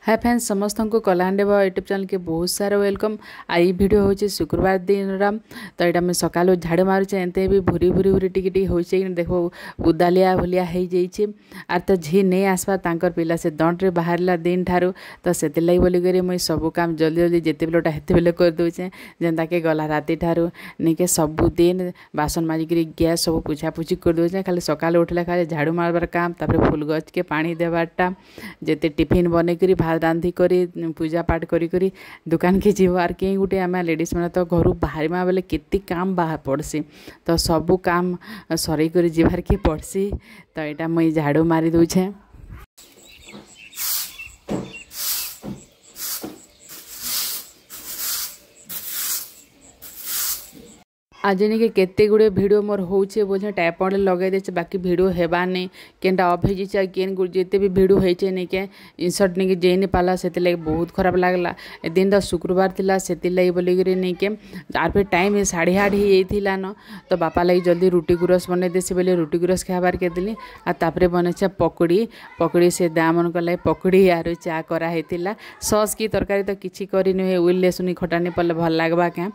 Hi friends समस्त को कलाहां देव YouTube channel के बहुत सारा वेलकम। आई वीडियो होची शुक्रवार दिन तो यहाँ मैं सकालू झाड़ू मारुचे एंते भी भूरी भूरी भूरी टिके होचे देखो उदालिया भलिया हो जाइए आर तो झी नहीं आसवा तांकर पिला से दंड रे बाहरला दिन ठारू तो से लगी बोलिक मुई सब काम जल्दी जल्दी जिते बेलटा हेते बेले कर दूचे जेनता के गला राति ठारू नहीं के सब दिन बासन माजिक गैस सब पुछापुछी कर दूचे खाली सकाल उठले खाली झाड़ू मारबार काम तापर फूल गच के पानी देवारटा जेते टिफिन बनेकरी भात रांधि करी पूजा पाठ करी दुकान के जीव आर कहीं गोटे आम लेडीज मैंने तो घर बाहर बेले केते काम बाहर पड़सी तो सबू काम सर कर जीवार के पड़सी तो यहाँ मुई झाड़ू मारी दूचे। आज निके केते गुड़े वीडियो मोर होचे बोझे टैप ऑन लगे दे बाकी वीडियो हेबा नहीं केनटा ऑफ हो जाए केन जिते भी वीडियो होचे नहीं के इंसर्ट नहीं जे नहीं पाला से बहुत खराब लगला ए दिन तो शुक्रवार थिला से लगी बोलिक नहीं के आर फिर टाइम 8:30 ही न तो बापा लगी जल्दी रुटी गुरस बन देसी बोले रुटी गुरस खाबार के दिली आर बने पकड़ी से दामन कल पकड़ी आर चा कराई सस की तरकारी तो किसी कर उल्ले सुनी खटा नहीं पड़े भल लगवा क्या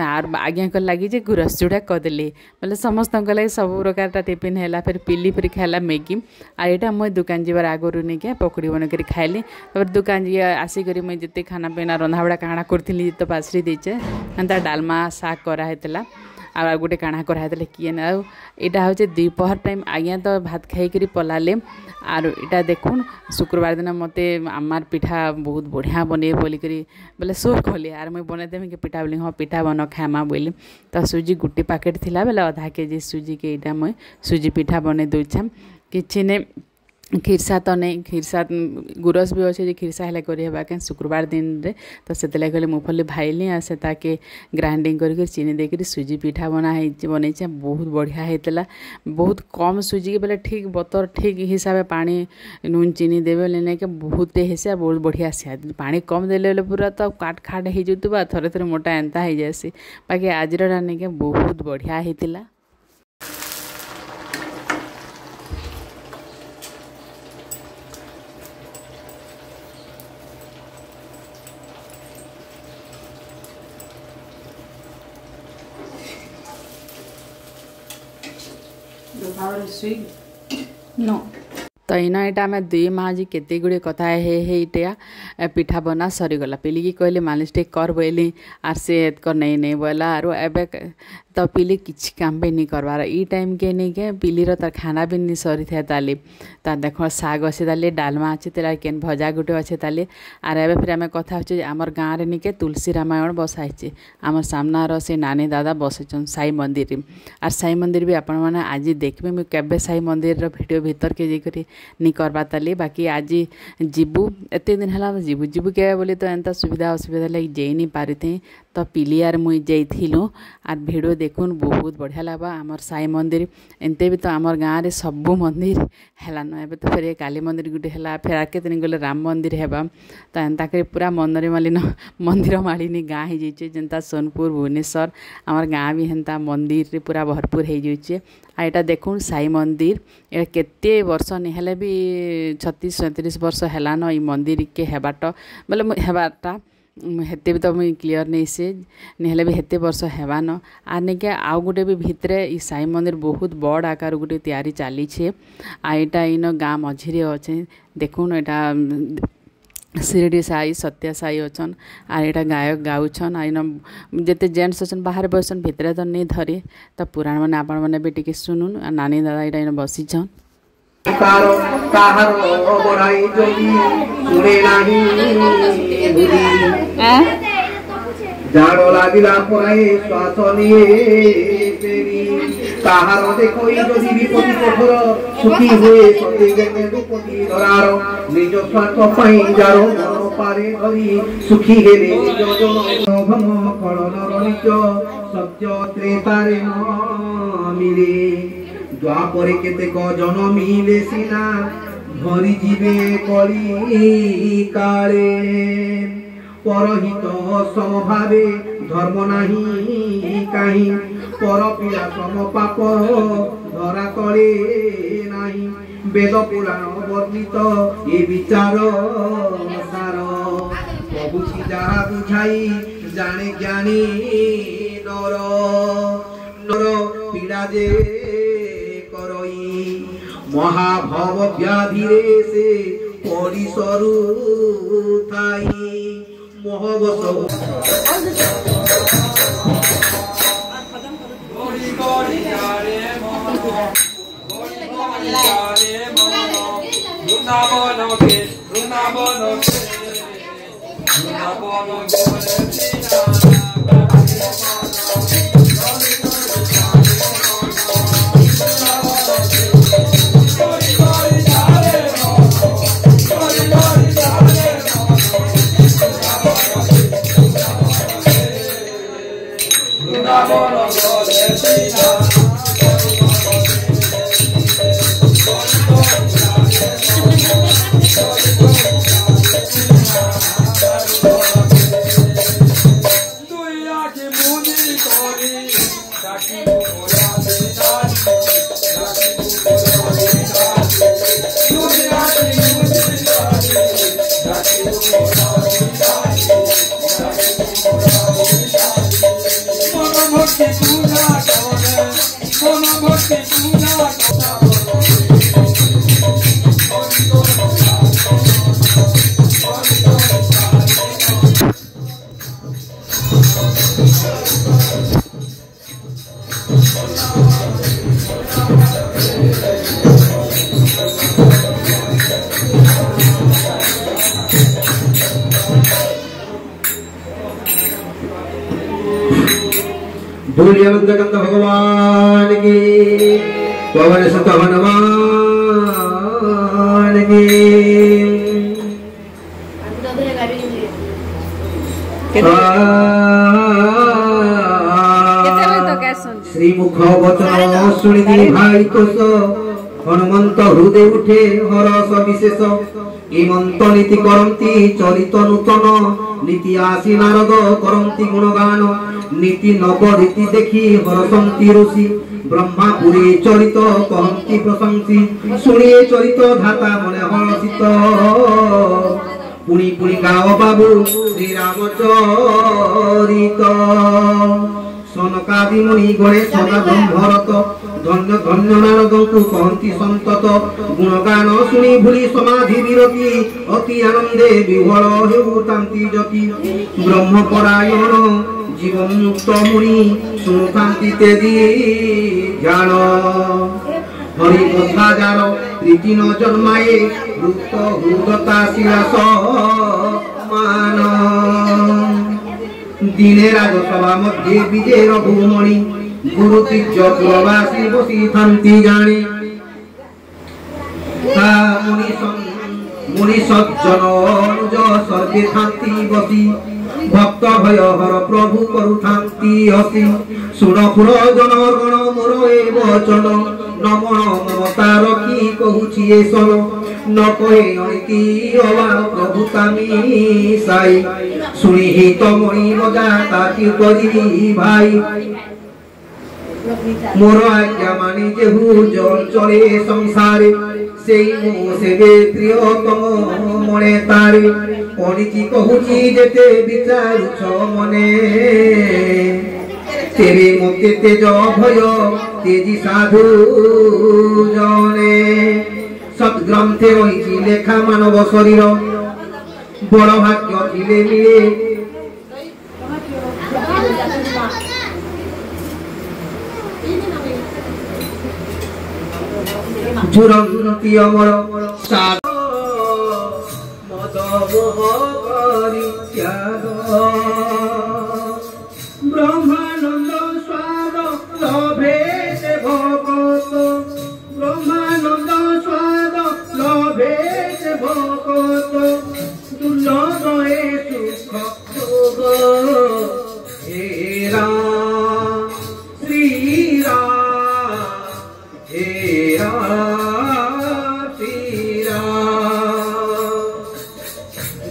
आर आज्ञा कर लगी गुरस चूड़ा करदेली बोले समस्त लगे सब प्रकार टिफिन है फिर पिली फिर खाला मैगी आ यहाँ मुझे दुकान जीवार आगुरी नहीं क्या पकड़ी बनकर खाइली तापर दुकान जी आसिक मुझे जिते खाना पीना रंधाबड़ा काଣା करी तो पासरी देचे एंता डालमा साग कराई आ गोटे काଣା कराई किए ना यहाँ हूँ द्विपहर टाइम आज्ञा तो भात खाई पलाले आर इटा देखुन शुक्रवार दिन मत आमार पिठा बहुत बढ़िया बने बोलिक बोले सोच खोली आर मुझे बनईदेमी कि पिठा बोली हाँ पिठा बन खामा बोली तो सुजी गुटी पैकेट थिला बेले आधा केजी सुजी के यहाँ मुझे सुजी पिठा बने दूचे किसी ने खीरसा तो नहीं खीरसा गुरस भी अच्छे खीरसा है कर शुक्रवार दिन रे तो से कहले मुफली भाईली आ से ताके ग्राइंडिंग कर चीनी देकर सुजी पिठा बनई बहुत बढ़िया होता बहुत कम सुजी के बोले ठीक बतर ठीक हिसाब से पानी नून चीनी देवे नहीं के बहुत हिसाब बहुत बढ़िया से पानी कम देले पूरा तो काट खाट हो जाता थरे थरे मोटा एंता हो जाए बाकी आज नहीं के बहुत बढ़िया होता। No. तो इना यहाँ आम दुई माँ जी केते गुड़े कथा है पिठा बना सरीगला पिली की कहली मालिश टे कर बोली आर से कर नहीं नहीं बोला आर एबे तो पिली किसी काम भी नहीं करवार ई टाइम के नहीं के पिलीर तार खाना भी नहीं सरी था ताली तो देख साग अच्छे ताली डालमा अच्छे तेरा केन भजा गुटे अच्छे ताली आर एबे फिर आम कथा हो आमर गाँव में नहीं के तुलसी रामायण बसाई आमर सामनार से नानी दादा बसैन साई मंदिर आर साई मंदिर भी आपण मैंने आज देखबे मुझे केबे साई मंदिर वीडियो भीतर के जाकर नहीं करवा ताली बाकी आज जीवु एत दिन है जीवु क्या बोले तो एंता सुविधा असुविधा लगे जाई नहीं पारी थे तो पिली आर मुई जाइलु आर भिडियो देखुन बहुत बढ़िया लगा आमर साई मंदिर एंते भी तो आमर गाँव में सबू मंदिर है एबे तो फिर काली मंदिर गुटे है फिर आके दिन गले राम मंदिर है तो एंता कर पूरा मंदिर मालिन मंदिर मालिनी गाँ हो जाइए जेनता सोनपुर भुवनेश्वर आमर गाँ भी हेन्ता मंदिर पूरा भरपूर हो जाइए आ यहाँ देखुन साई मंदिर ये केते वर्ष नहीं भी 36-37 वर्ष है ये मंदिर के हेबाट बोले हेबाटा हेते भी तो मुझे क्लीयर नहीं से नहीं भी हेते वर्ष हेबान आर नहीं के आउ गोटे भी भितरे ई साई मंदिर बहुत बड़ आकार गोटे तैयारी चली आ यहाँ इन गाँ मझीरे अच्छे देखुन यहाँ शिरडी साई सत्या साई अच्छन आर यहाँ गायक गाउछन आइन जिते जेंट्स अच्छन बाहर बसन भितरे तो नहीं धरी तो पुराण मैंने आपण मैंने भी टिके सुनुन नानी दादा यहाँ बसीछन जानो लागिला पराए श्वास ताहार देखो যদি বিপতি কঠোর সুখী হয়ে সতে গেলে দুপতি ধরার নিজ স্বার্থ পাই যারো মন পারে ধরি সুখী হেলে নিজ জন ভম কলন রনিচ সত্য ত্রেতারে মিলে দ্বাপরে কেতেক জন মিলে সিনা ধরি জীবে কলি কালে परहित समभावे धर्म नहीं कहीं पर पीड़ा सम पाप धरा तले नहीं वेद पुराण वर्णित ये विचार सार जहा बुझाई जाने ज्ञानी नर नर पीड़ा जे करई महाभव व्याधि से पड़ी सरू थाई मोहबस दूलियंतकंद भगवान की पवन सुत हनुमान की श्री मुख वचन शुणी भाई तोष हनुमंत हृदय उठे हरस विशेष इमंत नीति करंती चरित नूतन नीति आसी नारद करंती गुणगान नीति नव रीति देखी हरसंती ऋषि ब्रह्मापुरी चरित कहंती प्रशंसी शुणिए चरित धाता मने हर्षित पुणी पुणी गाओ बाबू श्री रामचरित सनकादि मुनि गणेश भरत धन्य धन्य नारद को कहती संतत गुणगान शुणी भूली समाधि विरति अति आनंदे विह्वल हेउतांती जति ब्रह्मपरायण जीवन मुक्त मुनि शुणुतांती तेदी ध्यान हरि कथा जार प्रीति न जन्माए वृत्त हृदता शिलास मान दिने राजसभा मध्य विजय रघुमणि गुरु तीर्थ पुरवासी बसी थांती जाने मुनि सज्जन अनुज सर्वे थांती बसी भक्त भय हर प्रभु करु थांती हसी सुन फुर जन गण मोर ए वचन नमन ममता रखी कहूछि ए सन न कहे अणिति अवा प्रभु तामी साई सुनी ही तमणि मजा ताकि करी भाई मोर आज्ञा मानि जेहु जल चले संसारे सेई मो सेवे प्रियतम मने तारे अणिति कहूछि जेते विचारुछ मने तेरे मते तेज भय तेजी साधु जने सद्ग्रंथे रही लेखा मानव शरीर बड़ भाग्य थिले मिले जुरंती अमर मद मोह परित्याग ब्रह्मानंद स्वाद लभे से भगत ब्रह्मानंद स्वाद लभे से भगत दुर्लभ ए सुख भोग हे राम श्री राम हे राम श्री राम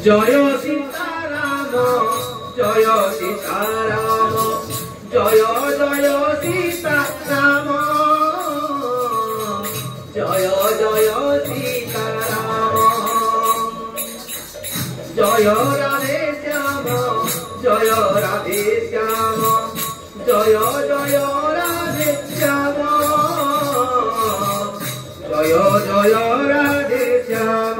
जय सीताराम जय सीताराम जय जय सीताराम जय जय सीताराम जय राधे श्याम জয় রাধে শ্যাম জয় জয় রাধে শ্যাম জয় জয় রাধে শ্যাম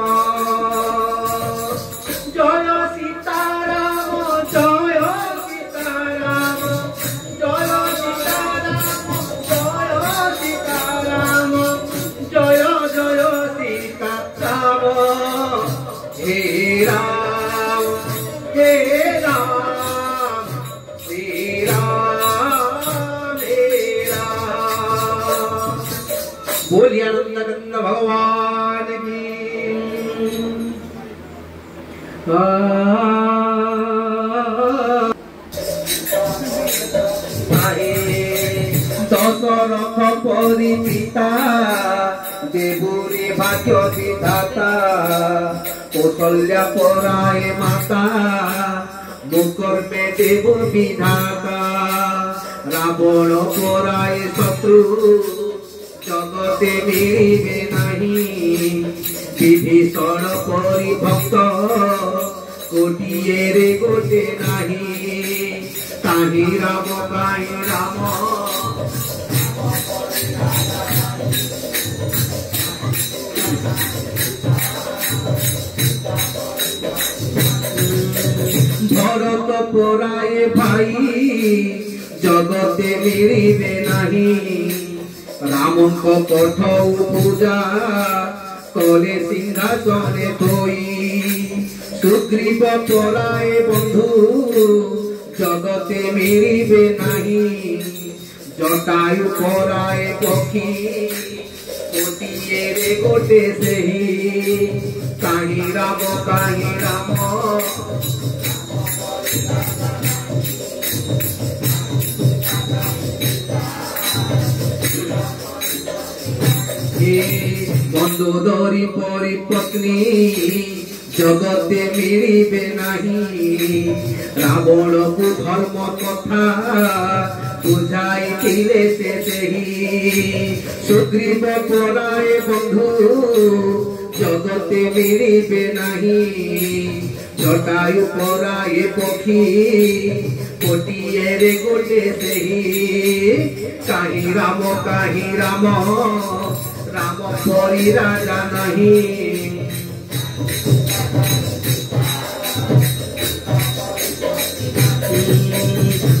জয় সীতারাম জয় সীতারাম জয় সীতারাম জয় সীতারাম জয় জয় সীতারাম হে রাম হে রাম হে রাम हे राम बोलिए आनंद भगवान की दशरथ परी पिता देवुरे भाग्य विधाता कौशल्या पराए माता मुकर्मे देव विधाता रावण पराए शत्रु जगते मिलिबे नहीं विभीषण परी भक्त गोटिए रे गोटे नहीं काहि राम भरत पराए भाई जगते मिलिबे नहीं राम को कठौ पूजा कले सिंहासने थोई सुग्रीव पराए बंधु जगते मिलिबे नहीं जटायु पराए पक्षी गोटिए रे गोटे सेही काहि राम मंदोदरी परी पत्नी जगते मिलिबे नहीं रावण को धर्म कथा बुझाई सुग्रीव पराए बंधु जगते मिलिबे नहीं जटायु पराए पक्षी गोटिए रे गोटे सेही काहि राम राम परी राजा नहीं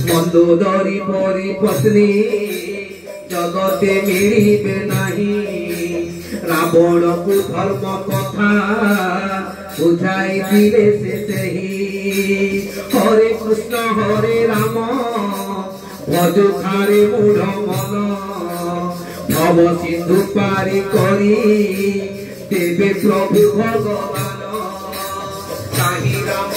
मंदोदरी परी पत्नी जगते मिलिबे नहीं रावण को धर्म कथा बुझाई हरे कृष्ण हरे राम भजु थारे मूढ़ मन भव सिंधु पारी करी देवे प्रभु भगवान काहि राम